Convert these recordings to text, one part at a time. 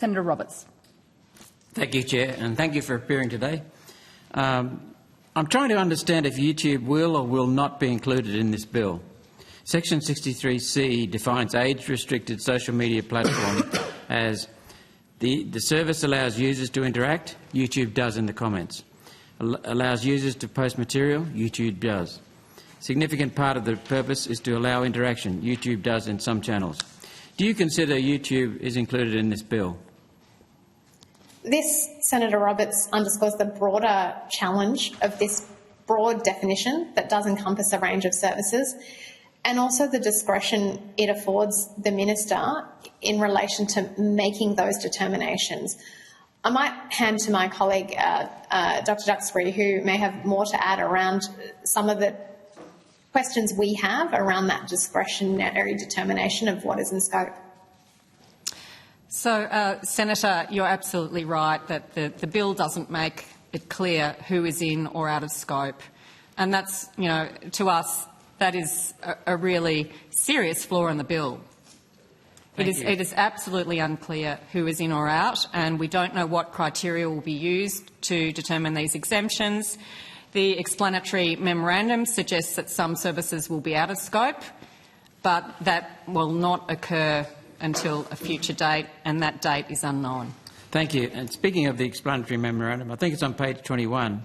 Senator Roberts. Thank you, Chair, and thank you for appearing today. I'm trying to understand if YouTube will or will not be included in this bill. Section 63C defines age-restricted social media platform as the service allows users to interact, YouTube does in the comments. Allows users to post material, YouTube does. Significant part of the purpose is to allow interaction, YouTube does in some channels. Do you consider YouTube is included in this bill? This, Senator Roberts, underscores the broader challenge of this broad definition that does encompass a range of services, and also the discretion it affords the minister in relation to making those determinations. I might hand to my colleague, Dr Duxbury, who may have more to add around some of the questions we have around that discretionary determination of what is in scope. So, Senator, you're absolutely right that the bill doesn't make it clear who is in or out of scope. And that's, to us, that is a really serious flaw in the bill. It is absolutely unclear who is in or out, and we don't know what criteria will be used to determine these exemptions. The explanatory memorandum suggests that some services will be out of scope, but that will not occur until a future date, and that date is unknown. Thank you. And speaking of the explanatory memorandum, I think it's on page 21,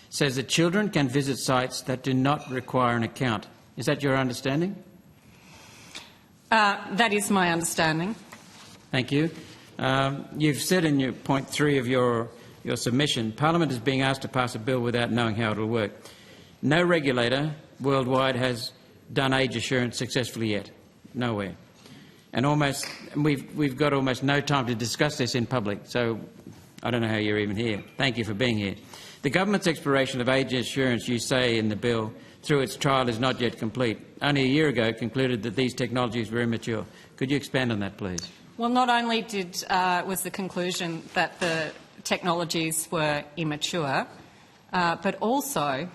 says that children can visit sites that do not require an account. Is that your understanding? That is my understanding. Thank you. You've said in your point 3 of your submission, Parliament is being asked to pass a bill without knowing how it will work. No regulator worldwide has done age assurance successfully yet. Nowhere. And we've got almost no time to discuss this in public, so I don't know how you're even here. Thank you for being here. The government's exploration of age assurance, you say in the bill, through its trial is not yet complete. Only a year ago it concluded that these technologies were immature. Could you expand on that, please? Well, not only was the conclusion that the technologies were immature, but also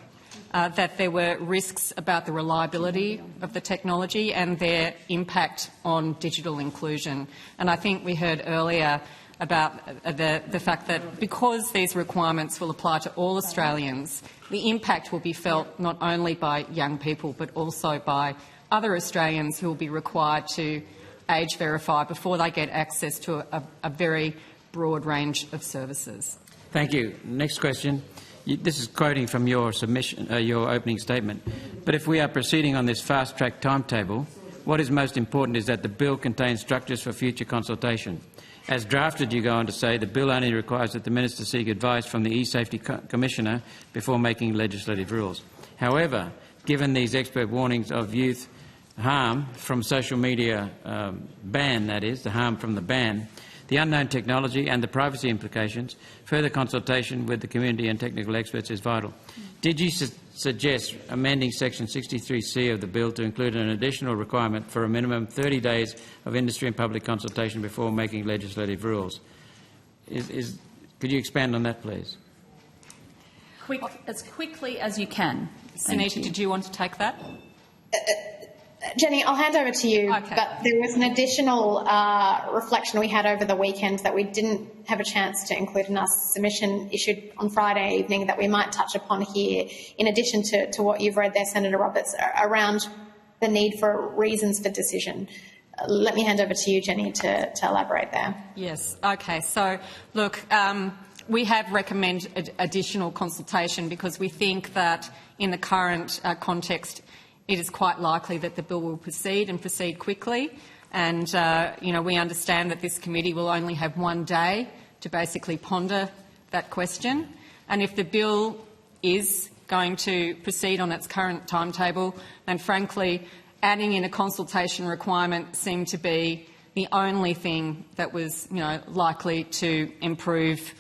that there were risks about the reliability of the technology and their impact on digital inclusion. And I think we heard earlier about the fact that because these requirements will apply to all Australians, the impact will be felt not only by young people but also by other Australians who will be required to age verify before they get access to a very broad range of services. Thank you. Next question. This is quoting from your submission, your opening statement. But if we are proceeding on this fast-track timetable, what is most important is that the bill contains structures for future consultation. As drafted, you go on to say, the bill only requires that the minister seek advice from the e-Safety Commissioner before making legislative rules. However, given these expert warnings of youth harm from social media ban, that is, the harm from the ban, the unknown technology and the privacy implications, further consultation with the community and technical experts is vital. DIGI suggests amending Section 63C of the bill to include an additional requirement for a minimum 30 days of industry and public consultation before making legislative rules. Could you expand on that, please? As quickly as you can. Sunita, did you want to take that? Jenny, I'll hand over to you, okay. But there was an additional reflection we had over the weekend that we didn't have a chance to include in our submission issued on Friday evening that we might touch upon here, in addition to what you've read there, Senator Roberts, around the need for reasons for decision. Let me hand over to you, Jenny, to elaborate there. Yes. Okay. So, look, we have recommended additional consultation because we think that in the current context it is quite likely that the bill will proceed and proceed quickly. And, we understand that this committee will only have one day to basically ponder that question. And if the bill is going to proceed on its current timetable, then frankly, adding in a consultation requirement seemed to be the only thing that was, likely to improve,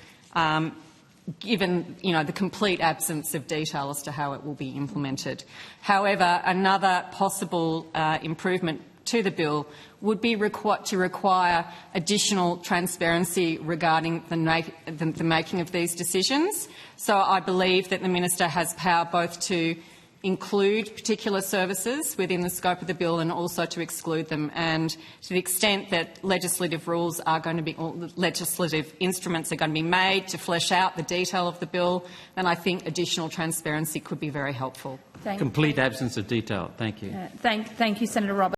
given the complete absence of detail as to how it will be implemented. However, another possible improvement to the bill would be to require additional transparency regarding the making of these decisions. So I believe that the minister has power both to include particular services within the scope of the bill and also to exclude them. And to the extent that legislative rules are going to be, or legislative instruments are going to be made to flesh out the detail of the bill, then I think additional transparency could be very helpful. Complete absence of detail. Thank you. Thank you, Senator Roberts.